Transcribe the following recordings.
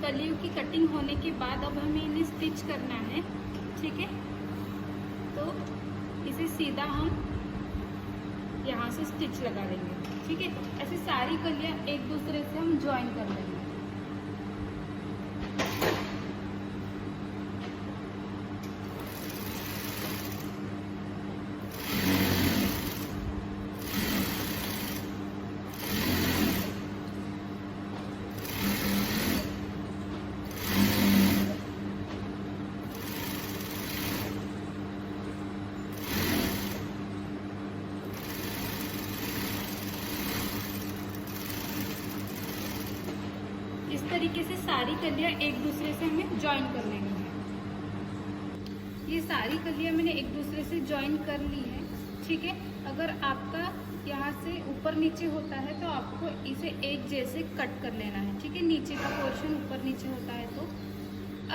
कलियों की कटिंग होने के बाद अब हमें इन्हें स्टिच करना है। ठीक है, तो इसे सीधा हम यहाँ से स्टिच लगा देंगे। ठीक है, ऐसे सारी कलियाँ एक दूसरे से हम ज्वाइन कर लेंगे। इस तरीके से सारी कलियां एक दूसरे से हमें ज्वाइन कर लेनी है। ये सारी कलियां मैंने एक दूसरे से ज्वाइन कर ली है। ठीक है, अगर आपका यहाँ से ऊपर नीचे होता है तो आपको इसे एक जैसे कट कर लेना है। ठीक है, नीचे का पोर्शन ऊपर नीचे होता है तो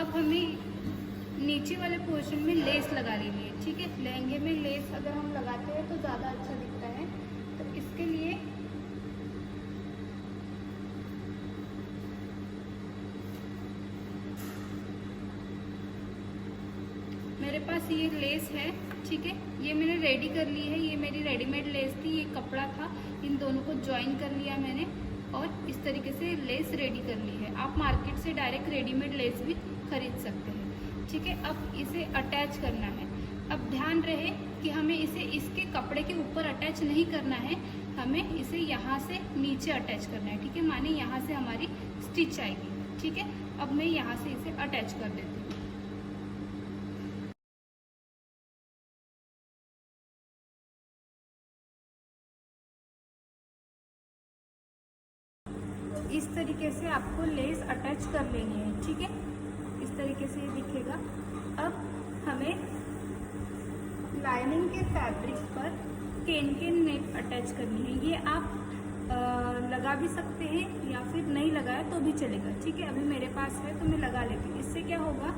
अब हमें नीचे वाले पोर्शन में लेस लगा लेनी है। ठीक है, लहंगे में लेस अगर हम लगाते हैं तो ज़्यादा अच्छा दिखता है। तो इसके लिए मेरे पास ये लेस है। ठीक है, ये मैंने रेडी कर ली है। ये मेरी रेडीमेड लेस थी, ये कपड़ा था, इन दोनों को ज्वाइन कर लिया मैंने और इस तरीके से लेस रेडी कर ली है। आप मार्केट से डायरेक्ट रेडीमेड लेस भी खरीद सकते हैं। ठीक है, अब इसे अटैच करना है। अब ध्यान रहे कि हमें इसे इसके कपड़े के ऊपर अटैच नहीं करना है, हमें इसे यहाँ से नीचे अटैच करना है। ठीक है, माने यहाँ से हमारी स्टिच आएगी। ठीक है, अब मैं यहाँ से इसे अटैच कर देती हूँ। इस तरीके से आपको लेस अटैच कर लेनी है। ठीक है, इस तरीके से ये दिखेगा। अब हमें लाइनिंग के फैब्रिक पर केन नेट अटैच करनी है। ये आप लगा भी सकते हैं या फिर नहीं लगाया तो भी चलेगा। ठीक है, अभी मेरे पास है तो मैं लगा लेती हूँ। इससे क्या होगा,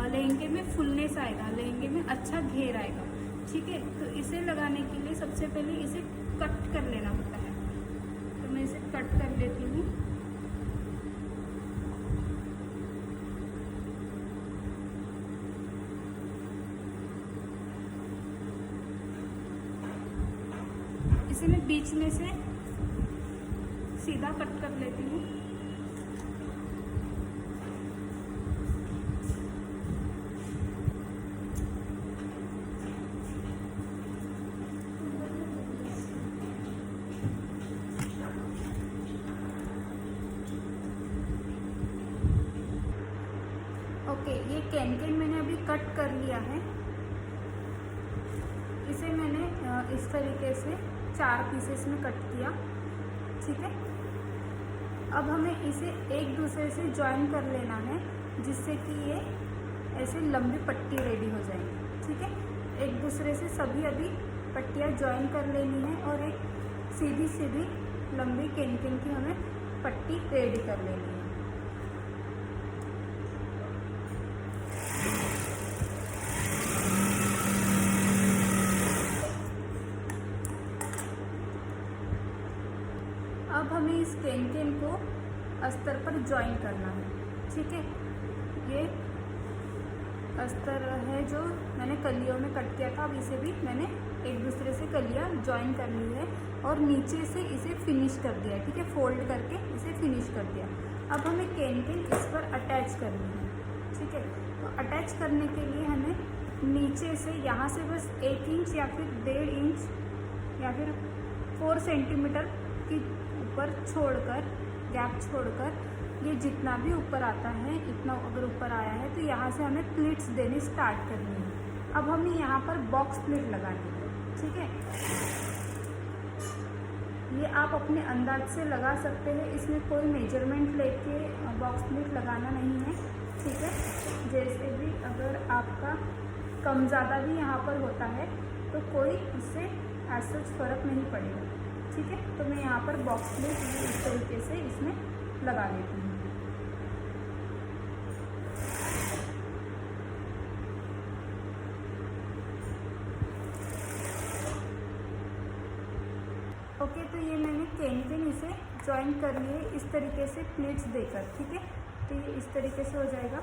लहंगे में फुलनेस आएगा, लहंगे में अच्छा घेर आएगा। ठीक है, तो इसे लगाने के लिए सबसे पहले इसे कट कर लेना होता है। तो मैं इसे कट कर लेती हूँ। इसे मैं बीच में से सीधा कट कर लेती हूँ। ओके, ये कैन मैंने अभी कट कर लिया है। इसे मैंने इस तरीके से 4 पीसेस में कट किया। ठीक है, अब हमें इसे एक दूसरे से ज्वाइन कर लेना है जिससे कि ये ऐसे लंबी पट्टी रेडी हो जाएगी। ठीक है, एक दूसरे से सभी अभी पट्टियाँ ज्वाइन कर लेनी है और एक सीधी सीधी लंबी केन की हमें पट्टी रेडी कर लेनी है। अब हमें इस केन को अस्तर पर ज्वाइन करना है। ठीक है, ये अस्तर है जो मैंने कलियों में कट किया था। अब इसे भी मैंने एक दूसरे से कलियां ज्वाइन कर ली है और नीचे से इसे फिनिश कर दिया। ठीक है, फोल्ड करके इसे फिनिश कर दिया। अब हमें केन इस पर अटैच करनी है। ठीक है, तो अटैच करने के लिए हमें नीचे से यहाँ से बस 1 इंच या फिर 1.5 इंच या फिर 4 सेंटीमीटर की ऊपर छोड़कर, गैप छोड़कर ये जितना भी ऊपर आता है, इतना अगर ऊपर आया है तो यहाँ से हमें प्लीट्स देनी स्टार्ट करनी है। अब हमें यहाँ पर बॉक्स प्लीट लगानी है। ठीक है, ये आप अपने अंदाज से लगा सकते हैं, इसमें कोई मेजरमेंट लेके बॉक्स प्लीट लगाना नहीं है। ठीक है, जैसे भी अगर आपका कम ज़्यादा भी यहाँ पर होता है तो कोई इससे ऐसा फर्क नहीं पड़ेगा। ठीक है, तो मैं यहाँ पर बॉक्स प्लीट इस तरीके से इसमें लगा लेती हूँ। ओके, तो ये मैंने केन इसे ज्वाइन कर लिए इस तरीके से प्लीट्स देकर। ठीक है, तो ये इस तरीके से हो जाएगा।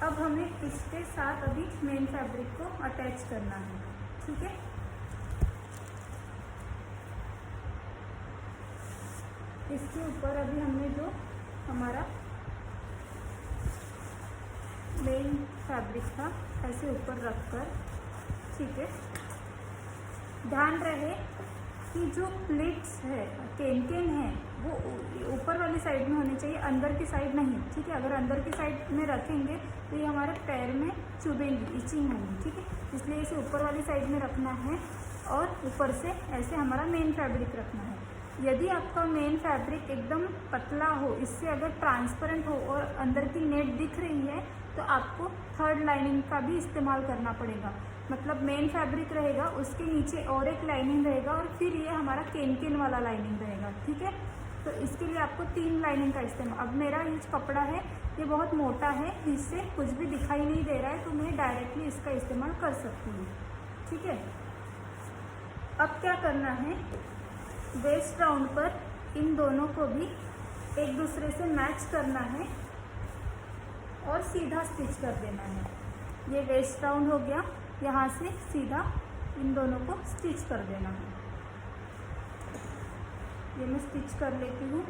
अब हमें इसके साथ अभी मेन फैब्रिक को अटैच करना है, ठीक है। इसके ऊपर अभी हमने जो हमारा मेन फैब्रिक था ऐसे ऊपर रखकर, ठीक है। ध्यान रहे कि जो प्लेट्स है, केन है, वो ऊपर वाली साइड में होनी चाहिए, अंदर की साइड नहीं, ठीक है। अगर अंदर की साइड में रखेंगे तो ये हमारे पैर में चुभेंगी, इचिंग होगी, ठीक है। इसलिए इसे ऊपर वाली साइड में रखना है और ऊपर से ऐसे हमारा मेन फैब्रिक रखना है। यदि आपका मेन फैब्रिक एकदम पतला हो, इससे अगर ट्रांसपेरेंट हो और अंदर की नेट दिख रही है तो आपको थर्ड लाइनिंग का भी इस्तेमाल करना पड़ेगा। मतलब मेन फैब्रिक रहेगा, उसके नीचे और एक लाइनिंग रहेगा और फिर ये हमारा केन वाला लाइनिंग रहेगा, ठीक है। तो इसके लिए आपको 3 लाइनिंग का इस्तेमाल। अब मेरा ये कपड़ा है ये बहुत मोटा है, इससे कुछ भी दिखाई नहीं दे रहा है, तो मैं डायरेक्टली इसका इस्तेमाल कर सकती हूँ, ठीक है। अब क्या करना है, वेस्ट राउंड पर इन दोनों को भी एक दूसरे से मैच करना है और सीधा स्टिच कर देना है। ये वेस्ट राउंड हो गया, यहाँ से सीधा इन दोनों को स्टिच कर देना है। ये मैं स्टिच कर लेती हूँ।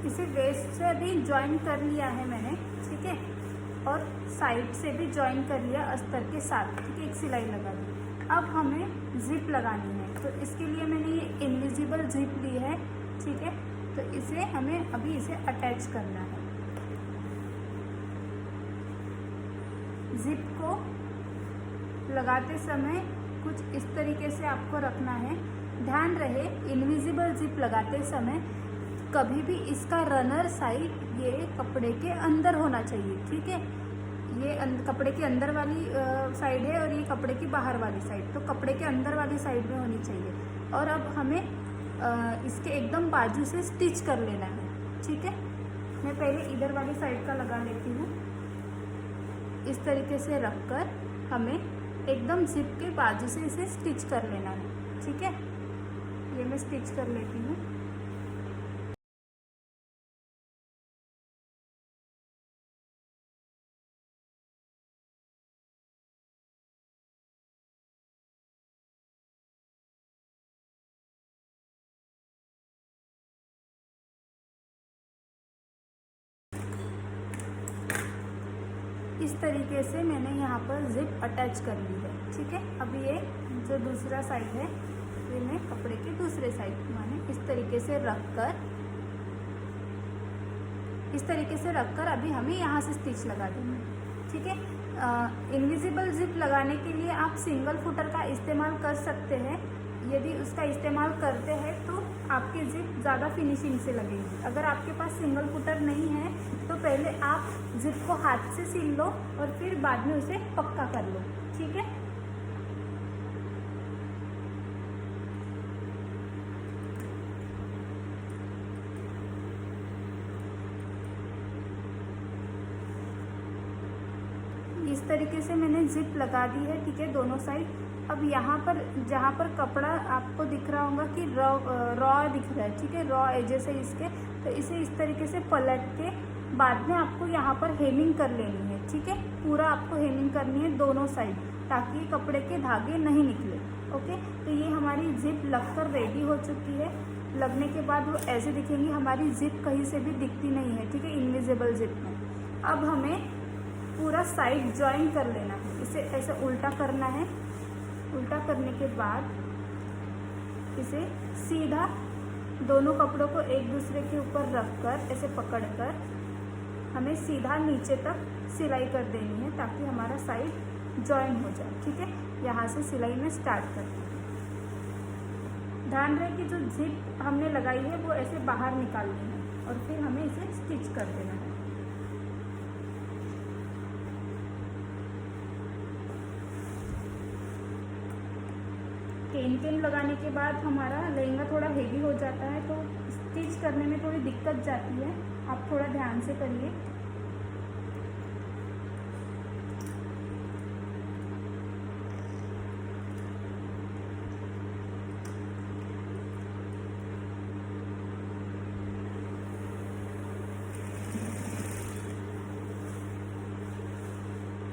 इसे वेस्ट से अभी ज्वाइन कर लिया है मैंने, ठीक है, और साइड से भी ज्वाइन कर लिया अस्तर के साथ, ठीक है। एक सिलाई लगा दी। अब हमें जिप लगानी है, तो इसके लिए मैंने ये इनविजिबल जिप ली है, ठीक है। तो इसे हमें अभी इसे अटैच करना है। जिप को लगाते समय कुछ इस तरीके से आपको रखना है। ध्यान रहे इनविजिबल जिप लगाते समय कभी भी इसका रनर साइड ये कपड़े के अंदर होना चाहिए, ठीक है। ये कपड़े के अंदर वाली साइड है और ये कपड़े की बाहर वाली साइड, तो कपड़े के अंदर वाली साइड में होनी चाहिए। और अब हमें इसके एकदम बाजू से स्टिच कर लेना है, ठीक है। मैं पहले इधर वाली साइड का लगा लेती हूँ। इस तरीके से रखकर हमें एकदम जिप के बाजू से इसे स्टिच कर लेना है, ठीक है। ये मैं स्टिच कर लेती हूँ। इस तरीके से मैंने यहाँ पर जिप अटैच कर ली है, ठीक है। अब ये जो दूसरा साइड है ये मैं कपड़े के दूसरे साइड मैंने इस तरीके से रखकर अभी हमें यहाँ से स्टिच लगा देना है, ठीक है। इनविजिबल जिप लगाने के लिए आप सिंगल फुटर का इस्तेमाल कर सकते हैं। यदि उसका इस्तेमाल करते हैं तो आपकी जिप ज़्यादा फिनिशिंग से लगेगी। अगर आपके पास सिंगल फुटर नहीं है तो पहले आप जिप को हाथ से सिल लो और फिर बाद में उसे पक्का कर लो, ठीक है। इस तरीके से मैंने जिप लगा दी है, ठीक है, दोनों साइड। अब यहाँ पर जहाँ पर कपड़ा आपको दिख रहा होगा कि रॉ दिख रहा है, ठीक है, रॉ एजेस है इसके, तो इसे इस तरीके से पलट के बाद में आपको यहाँ पर हेमिंग कर लेनी है, ठीक है। पूरा आपको हेमिंग करनी है दोनों साइड, ताकि कपड़े के धागे नहीं निकले, ओके। तो ये हमारी जिप लगकर रेडी हो चुकी है। लगने के बाद वो ऐसे दिखेंगी, हमारी जिप कहीं से भी दिखती नहीं है, ठीक है, इनविजिबल जिप में। अब हमें पूरा साइड ज्वाइन कर लेना है। इसे ऐसे उल्टा करना है। उल्टा करने के बाद इसे सीधा दोनों कपड़ों को एक दूसरे के ऊपर रखकर ऐसे पकड़कर हमें सीधा नीचे तक सिलाई कर देनी है, ताकि हमारा साइड ज्वाइन हो जाए, ठीक है। यहाँ से सिलाई में स्टार्ट करते हैं। ध्यान रहे कि जो जिप हमने लगाई है वो ऐसे बाहर निकालनी है और फिर हमें इसे स्टिच कर देना है। पेन लगाने के बाद हमारा लहंगा थोड़ा हेवी हो जाता है, तो स्टिच करने में थोड़ी दिक्कत जाती है। आप थोड़ा ध्यान से करिए।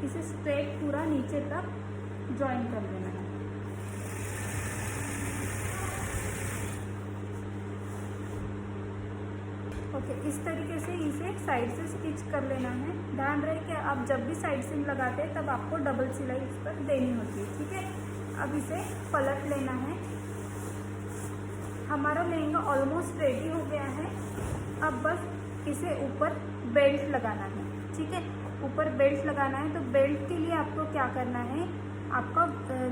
इसे स्ट्रेट पूरा नीचे तक जॉइन कर देना है। ओके, इस तरीके से इसे साइड से स्टिच कर लेना है। ध्यान रहे कि आप जब भी साइड सीम लगाते हैं तब आपको डबल सिलाई इस पर देनी होती है, ठीक है। अब इसे पलट लेना है। हमारा लहंगा ऑलमोस्ट रेडी हो गया है। अब बस इसे ऊपर बेल्ट लगाना है, ठीक है। ऊपर बेल्ट लगाना है, तो बेल्ट के लिए आपको क्या करना है, आपका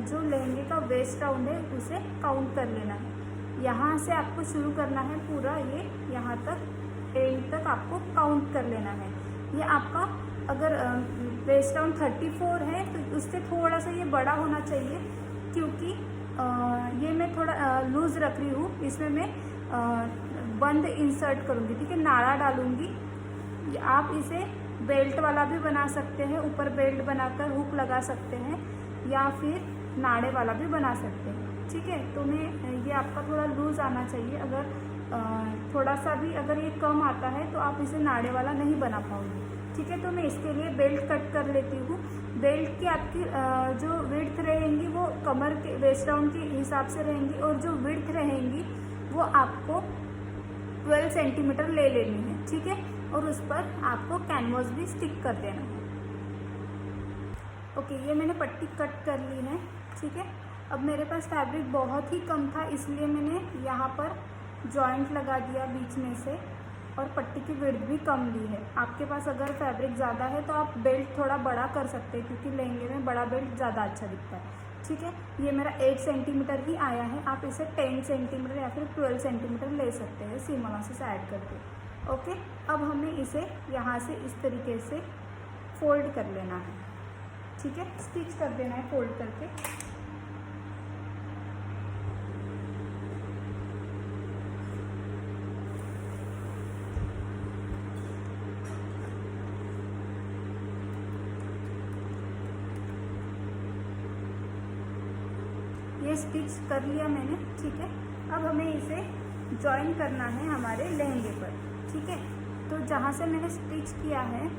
जो लहंगे का वेस्ट राउंड है उसे काउंट कर लेना है। यहाँ से आपको शुरू करना है पूरा, ये यहाँ तक एंड तक आपको काउंट कर लेना है। ये आपका अगर वेस्ट राउंड 34 है तो उससे थोड़ा सा ये बड़ा होना चाहिए, क्योंकि ये मैं थोड़ा लूज़ रख रही हूँ। इसमें मैं बंद इंसर्ट करूँगी, ठीक है, नाड़ा डालूँगी। आप इसे बेल्ट वाला भी बना सकते हैं, ऊपर बेल्ट बनाकर हुक लगा सकते हैं, या फिर नाड़े वाला भी बना सकते हैं, ठीक है। तो मैं ये आपका थोड़ा लूज़ आना चाहिए। अगर थोड़ा सा भी अगर ये कम आता है तो आप इसे नाड़े वाला नहीं बना पाओगे, ठीक है। तो मैं इसके लिए बेल्ट कट कर लेती हूँ। बेल्ट की आपकी जो विड्थ रहेंगी वो कमर के वेस्ट राउंड के हिसाब से रहेंगी, और जो विड्थ रहेंगी वो आपको 12 सेंटीमीटर ले लेनी है, ठीक है। और उस पर आपको कैनवास भी स्टिक कर देना है। ओके, ये मैंने पट्टी कट कर ली है, ठीक है। अब मेरे पास फैब्रिक बहुत ही कम था, इसलिए मैंने यहाँ पर जॉइंट लगा दिया बीच में से, और पट्टी की विड्थ भी कम ली है। आपके पास अगर फैब्रिक ज़्यादा है तो आप बेल्ट थोड़ा बड़ा कर सकते हैं, क्योंकि लहंगे में बड़ा बेल्ट ज़्यादा अच्छा दिखता है, ठीक है। ये मेरा 8 सेंटीमीटर ही आया है। आप इसे 10 सेंटीमीटर या फिर 12 सेंटीमीटर ले सकते हैं सीम अलाउंस से ऐड करके। ओके, अब हमें इसे यहाँ से इस तरीके से फोल्ड कर लेना है, ठीक है। स्टिच कर देना है फोल्ड करके। ये स्टिच कर लिया मैंने, ठीक है। अब हमें इसे जॉइन करना है हमारे लहंगे पर, ठीक है। तो जहाँ से मैंने स्टिच किया है,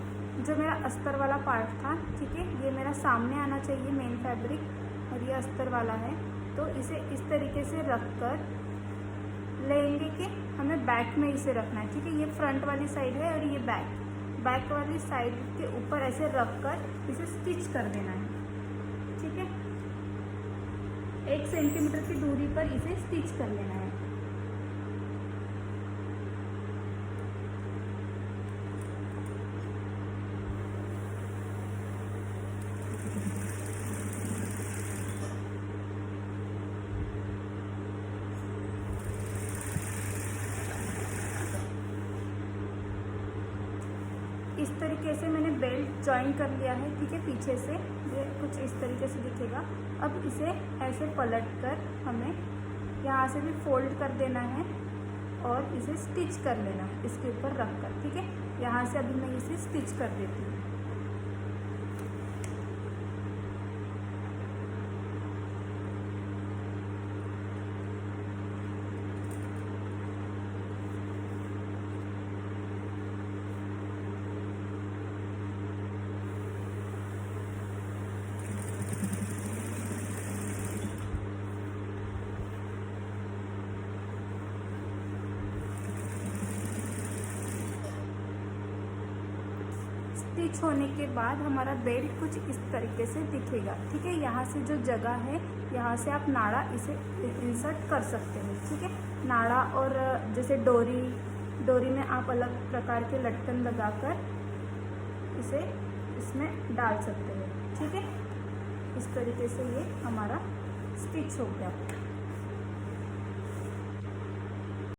जो मेरा अस्तर वाला पार्ट था, ठीक है, ये मेरा सामने आना चाहिए मेन फैब्रिक, और ये अस्तर वाला है। तो इसे इस तरीके से रख कर लहंगे के हमें बैक में इसे रखना है, ठीक है। ये फ्रंट वाली साइड है और ये बैक वाली साइड के ऊपर ऐसे रख कर इसे स्टिच कर देना है, ठीक है। 1 सेंटीमीटर की दूरी पर इसे स्टिच कर लेना है। इस तरीके से मैंने बेल्ट जॉइन कर लिया है, ठीक है। पीछे से ये कुछ इस तरीके से दिखेगा। अब इसे ऐसे पलट कर हमें यहाँ से भी फोल्ड कर देना है और इसे स्टिच कर लेना है इसके ऊपर रख कर, ठीक है। यहाँ से अभी मैं इसे स्टिच कर देती हूँ। स्टिच होने के बाद हमारा बेल्ट कुछ इस तरीके से दिखेगा, ठीक है। यहाँ से जो जगह है, यहाँ से आप नाड़ा इसे इंसर्ट कर सकते हैं, ठीक है। नाड़ा और जैसे डोरी में आप अलग प्रकार के लटकन लगाकर इसे इसमें डाल सकते हैं, ठीक है। इस तरीके से ये हमारा स्टिच हो गया।